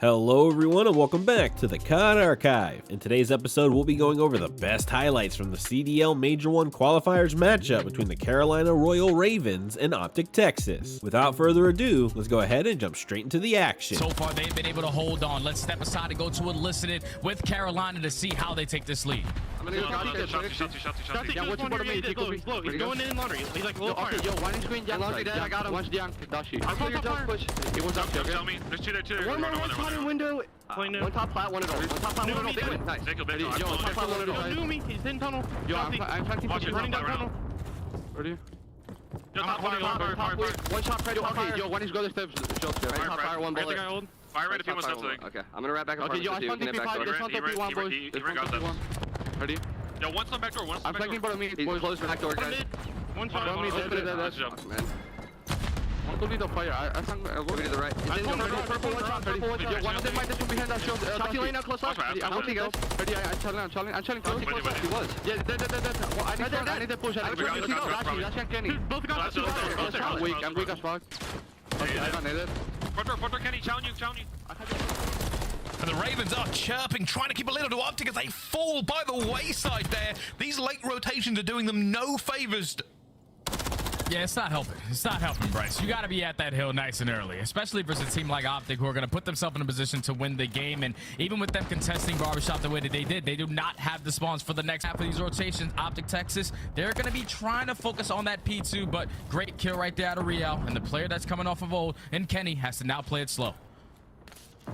Hello everyone and welcome back to the COD Archive. In today's episode we'll be going over the best highlights from the CDL Major I Qualifiers matchup between the Carolina Ravens and OpTic Texas. Without further ado, let's go ahead and jump straight into the action. So far they've been able to hold on. Let's step aside and go to Elicited with Carolina to see how they take this lead. I'm gonna go Shotty. Yeah, what's your me? He's going in laundry. He's like low fire. Yo, one is green, down. Laundry dead. I got him. One's down. Dashi. I saw your top push. He was up there. Tell me. There's two there too. One more one window. One top flat, one at all. One top flat, one at all. Nice. Yo, top flat, one at all. New me. He's in tunnel. Yo, I'm tracking for running down tunnel. Ready? Yo, top fire. One shot right to fire. Yo, one is go the steps. Top fire, one bullet. Fire right if he wants something. Okay, I'm gonna wrap back up. Okay, yo, I'm flanking P5. There's not that P1, boys. He got that. Ready? Yo, one's on back door, one's on back door. I'm flanking bottom me. He's close back door, guys. One shot. One shot. One could be the fire. I think I'll go to the right. He's in purple, one shot, purple, one shot. One of them might just be behind that shield. Shotty lane now, close up. I'm ulti, guys. Ready, I'm challenging close. He was. Yeah, dead. I need to push. I need to push. That's Kenny. Both got that. I'm weak as fuck. Okay, I got nailed. Porter, Kenny, challenge you. And the Ravens are chirping, trying to keep a lid on OpTic as they fall by the wayside there. These late rotations are doing them no favors. Yeah, it's not helping. It's not helping, Bryce. You got to be at that hill nice and early, especially versus a team like OpTic who are going to put themselves in a position to win the game. And even with them contesting Barbershop the way that they did, they do not have the spawns for the next half of these rotations. OpTic Texas, they're going to be trying to focus on that P2, but great kill right there out of Real. And the player that's coming off of old, and Kenny, has to now play it slow.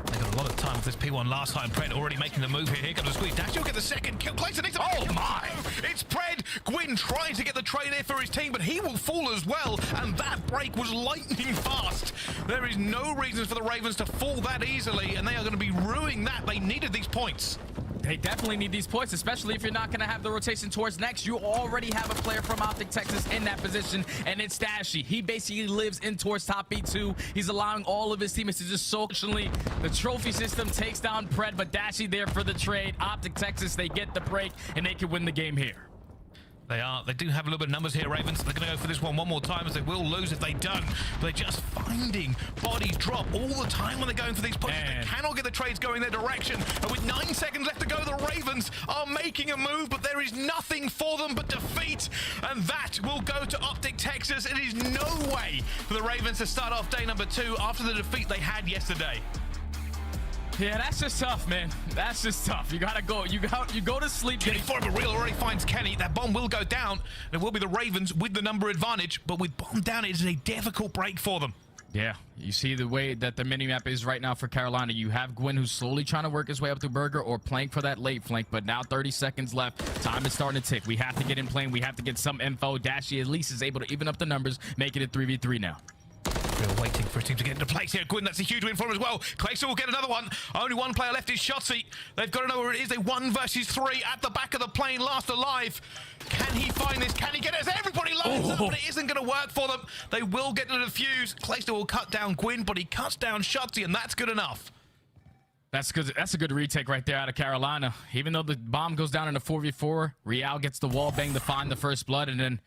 They got a lot of time with this P1 last time. Pred already making the move here. Here comes the squeeze. Dash, you'll get the second kill. Clayster needs to... Oh my! It's Pred. Gwyn trying to get the trade here for his team, but he will fall as well. And that break was lightning fast. There is no reason for the Ravens to fall that easily, and they are going to be ruining that. They needed these points. They definitely need these points, especially if you're not going to have the rotation towards next. You already have a player from OpTic Texas in that position, and it's Dashy. He basically lives in towards top B2. He's allowing all of his teammates to just socially. The trophy system takes down Pred, but Dashy there for the trade. OpTic Texas, they get the break, and they can win the game here. They do have a little bit of numbers here, Ravens. They're going to go for this one more time, as they will lose if they don't. They're just finding bodies drop all the time when they're going for these pushes. They cannot get the trades going their direction. And with 9 seconds left to go, the Ravens are making a move, but there is nothing for them but defeat. And that will go to OpTic Texas. It is no way for the Ravens to start off day number 2 after the defeat they had yesterday. Yeah, that's just tough, man. That's just tough. You gotta go. You go to sleep. Getting forward, but Real already finds Kenny. That bomb will go down. And it will be the Ravens with the number advantage. But with bomb down, it is a difficult break for them. Yeah, you see the way that the minimap is right now for Carolina. You have Gwyn who's slowly trying to work his way up to Burger or playing for that late flank, but now 30 seconds left. Time is starting to tick. We have to get in plane. We have to get some info. Dashy at least is able to even up the numbers, making it 3v3 now. Real waiting for his team to get into place here. Gwyn, that's a huge win for him as well. Clayster will get another one. Only one player left is Shotty. They've got to know where it is. A 1 versus 3 at the back of the plane, last alive. Can he find this? Can he get it? As everybody lines up, but it isn't going to work for them. They will get to the defuse. Clayster will cut down Gwyn, but he cuts down Shotty, and that's good enough. That's good. That's a good retake right there out of Carolina. Even though the bomb goes down in a 4v4, Real gets the wall bang to find the first blood, and then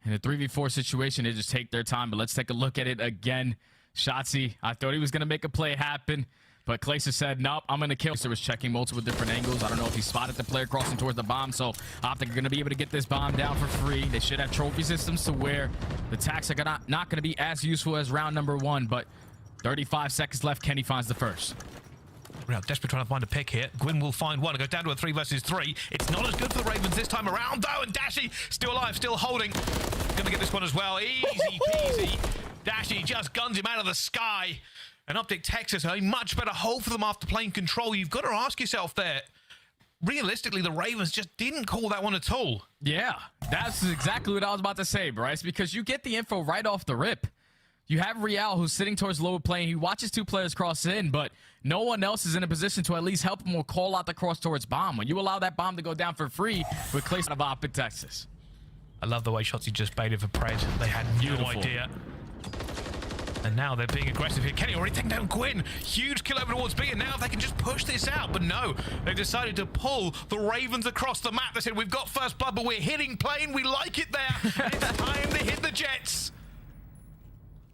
in a 3v4 situation, they just take their time. But let's take a look at it again. Shotzi, I thought he was going to make a play happen, but Clayster said, nope, I'm going to kill. Clayster was checking multiple different angles. I don't know if he spotted the player crossing towards the bomb, so OpTic are going to be able to get this bomb down for free. They should have trophy systems to where the attacks are not going to be as useful as round number 1, but 35 seconds left. Kenny finds the first. Real desperate trying to find a pick here. Gwyn will find one. It goes down to a 3 versus 3. It's not as good for the Ravens this time around, though. And Dashy still alive, still holding. Going to get this one as well. Easy peasy. Dashy just guns him out of the sky. And OpTic Texas, a much better hold for them after playing control. You've got to ask yourself there. Realistically, the Ravens just didn't call that one at all. Yeah, that's exactly what I was about to say, Bryce, because you get the info right off the rip. You have Real who's sitting towards lower plane. He watches 2 players cross in, but no one else is in a position to at least help him or call out the cross towards bomb. When you allow that bomb to go down for free with Clayster of OpTic Texas. I love the way Shotzi just baited for Pred. They had no idea. And now they're being aggressive here. Kenny already taking down Gwyn. Huge kill over towards B, and now they can just push this out. But no, they've decided to pull the Ravens across the map. They said, we've got first blood, but we're hitting plane. We like it there. And it's time to hit the Jets.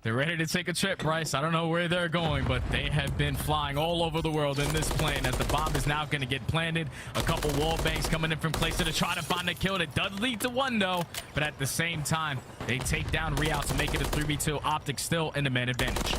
They're ready to take a trip, Bryce. I don't know where they're going, but they have been flying all over the world in this plane as the bomb is now going to get planted. A couple wall bangs coming in from Clayster to try to find a kill. It does lead to one, though, but at the same time, they take down Real to make it a 3v2. OpTic still in the man advantage.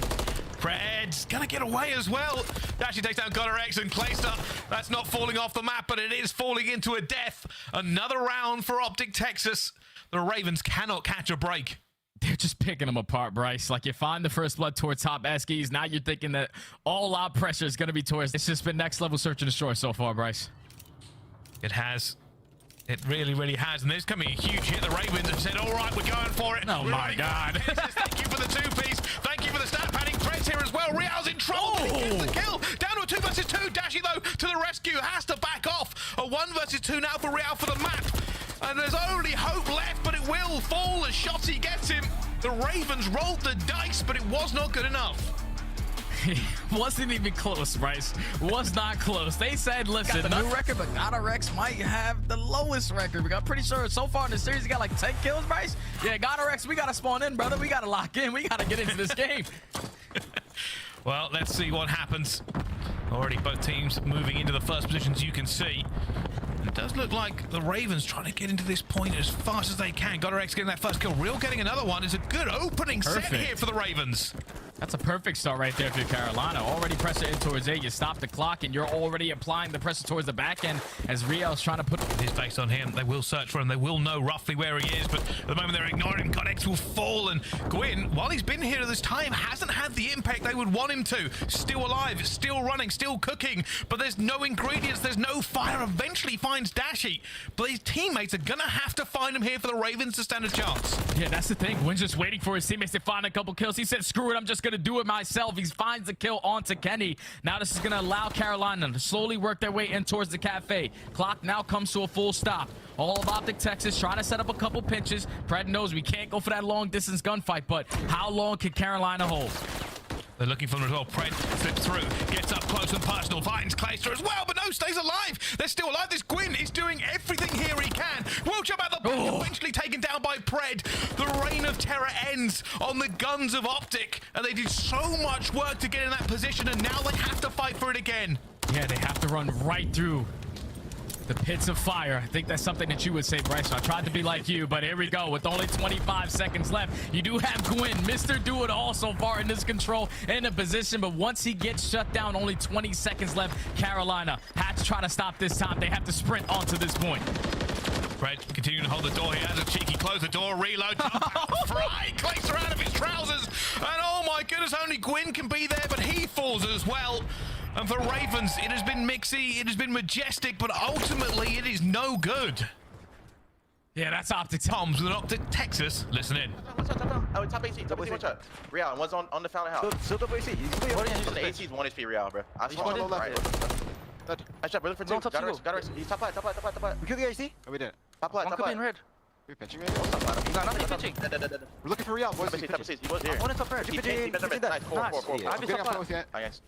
Fred's gonna get away as well. Actually takes down GunnerX and Clayster. That's not falling off the map, but it is falling into a death. Another round for OpTic Texas. The Ravens cannot catch a break. They're just picking them apart, Bryce. Like, you find the first blood towards top Eskies. Now you're thinking that all-out pressure is going to be towards. It's just been next level search and destroy so far, Bryce. It has. It really, really has. And there's coming a huge hit. The Ravens have said, all right, we're going for it. Oh, my God. Thank you for the two-piece. Thank you for the stat padding. Threats here as well. Real's in trouble. He gets the kill. Down to a 2 versus 2. Dashi, though, to the rescue. Has to back off. A 1 versus 2 now for Real for the map. And there's only hope left, but it will fall as Shotzi gets him. The Ravens rolled the dice, but it was not good enough. It wasn't even close, Bryce. Was not close. They said, listen, got the new record, but GunnerX might have the lowest record. I'm pretty sure so far in the series, he got like 10 kills, Bryce. Yeah, GunnerX, we got to spawn in, brother. We got to lock in. We got to get into this game. Well, let's see what happens. Already both teams moving into the first positions, you can see. It does look like the Ravens trying to get into this point as fast as they can. GunnerX getting that first kill. Real getting another one. Is a good opening set here for the Ravens. That's a perfect start right there for Carolina. Already pressure in towards A. You stop the clock, and you're already applying the pressure towards the back end as Real's trying to put his base on him. They will search for him. They will know roughly where he is, but at the moment they're ignoring him. GunnerX will fall, and Gwyn, while he's been here at this time, hasn't had the impact they would want him to. Still alive, still running, still cooking, but there's no ingredients, there's no fire. Eventually finds Dashi, but his teammates are gonna have to find him here for the Ravens to stand a chance. Yeah, that's the thing. Gwyn's just waiting for his teammates to find a couple kills. He said, screw it, I'm just gonna do it myself. He finds the kill onto Kenny. Now this is gonna allow Carolina to slowly work their way in towards the cafe. Clock now comes to a full stop. All of OpTic Texas trying to set up a couple pinches. Pred knows we can't go for that long distance gunfight, but how long can Carolina hold? They're looking for him as well. Pred slips through, gets up close and personal, finds Clayster as well, but no, stays alive. They're still alive. This Gwyn is doing everything here he can. Will jump out the back, eventually taken down by Pred. The reign of terror ends on the guns of OpTic, and they did so much work to get in that position, and now they have to fight for it again. Yeah, they have to run right through the pits of fire. I think that's something that you would say, Bryce. I tried to be like you, but here we go. With only 25 seconds left, you do have Gwyn, Mr. Do-It-All so far in this control in a position, but once he gets shut down, only 20 seconds left. Carolina has to try to stop this time. They have to sprint onto this point. Pred continuing to hold the door. He has a cheeky close the door, reload, fry Clayster out of his trousers, and oh my goodness, only Gwyn can be there, but he falls as well. And for Ravens, it has been mixy, it has been majestic, but ultimately it is no good. Yeah, that's OpTic. Toms with an OpTic Texas. Listen in. Oh, top AC, top AC, one shot. Real, and one's on the fountain house. Still top AC. He's On the AC's 1 HP Real, bro. I saw him right. I shot brother for two. Got it. He's top flat. We killed the AC? Oh, we did. Top flat. One could be in red. We're pitching maybe? He's not pitching. We're looking for Real, boys. Top AC, he was here. One is top red. Nice, 4. I've been top flat. Nice.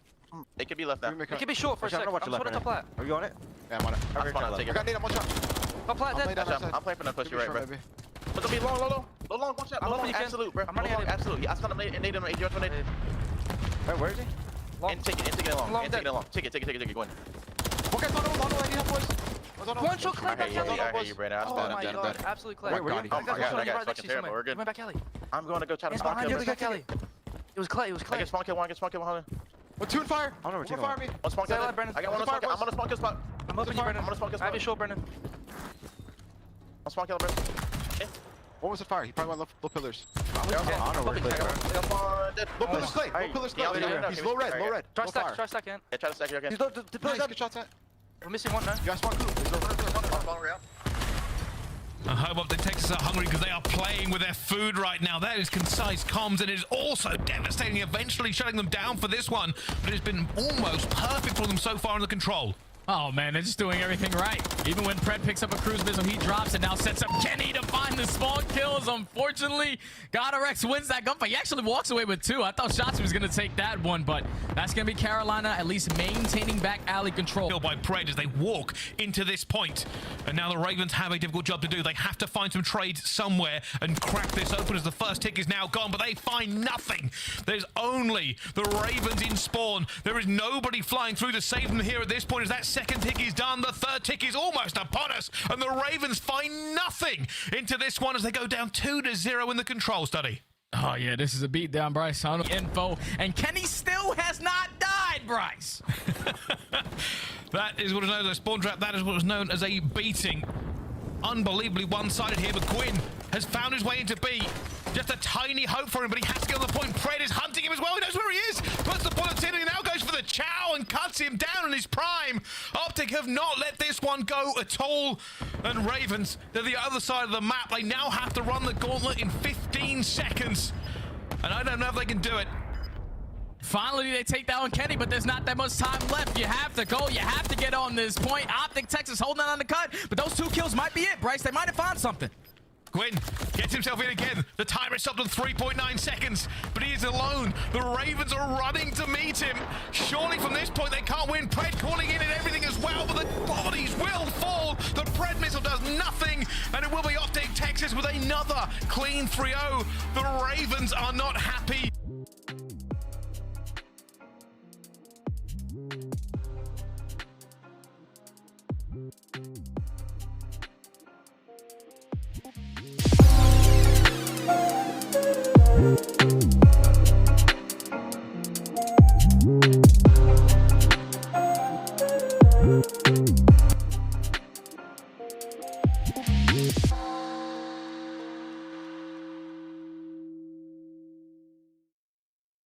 It could be left now. It could be short for a second. I'm just top flat. Are you on it? Yeah, I'm on it. I'm gonna take it. I got nade on one shot. Top flat dead. I'm playing for the push you right, bro. But it'll be low, one shot. Low, absolute, bro. I'm running absolute. I was gonna nade him. Wait, where is he? And take it long. Take it, go in. Okay, one shot, clap back alley. I hear you, Brandon. Oh my god, absolutely clap. Wait, I got it. Fucking terrible. We're good. Went back alley. I'm going to go try to It's spawn behind kill. you, back alley. It was Clay, I get spawn kill one. Well, two in fire. I don't know where One fire me. One spawn kill. I got one on spawn kill. I'm on a spawn kill spot. I'm up in you, Brennan. I'm on a spawn kill I have spot. your short, Brennan. On spawn kill, bro. What was the fire? He probably went low pillars. I don't know where Clay is. Low pillars, Clay. Low pillars, Clay. He's low red. Try stack in. Yeah, try to stack here again. He's the pillars up. Good shots at. We're missing one now. You guys spawn cool. I hope OpTic Texas are hungry because they are playing with their food right now. That is concise comms, and it is also devastating, eventually shutting them down for this one. But it's been almost perfect for them so far in the control. Oh, man, they're just doing everything right. Even when Pred picks up a cruise missile, he drops it. Now sets up Kenny to find the small kills. Unfortunately, Godorex wins that gunfight. He actually walks away with 2. I thought Shotzi was going to take that one, but that's going to be Carolina at least maintaining back alley control. By Pred as they walk into this point. And now the Ravens have a difficult job to do. They have to find some trades somewhere and crack this open as the first tick is now gone, but they find nothing. There's only the Ravens in spawn. There is nobody flying through to save them here at this point as that second tick is done. The third tick is almost upon us, and the Ravens find nothing into this one as they go down 2-0 in the control study. Oh, yeah, this is a beatdown, Bryce. On info, and Kenny still has not died, Bryce. That is what is known as a spawn trap. That is what is known as a beating. Unbelievably one-sided here, but Gwyn has found his way into B. Just a tiny hope for him, but he has to get on the point. Pred is hunting him as well. He knows where he is. Puts the bullet in and now goes for the chow and cuts him down in his prime. OpTic have not let this one go at all. And Ravens, to the other side of the map, they now have to run the gauntlet in 15 seconds. And I don't know if they can do it. Finally, they take down Kenny, but there's not that much time left. You have to go. You have to get on this point. OpTic Texas holding on the cut, but those 2 kills might be it, Bryce. They might have found something. Gwyn gets himself in again. The timer is stopped on 3.9 seconds, but he is alone. The Ravens are running to meet him. Surely from this point they can't win. Pred calling in and everything as well, but the bodies will fall. The Pred missile does nothing, and it will be OpTic Texas with another clean 3-0. The Ravens are not happy. We'll be right back.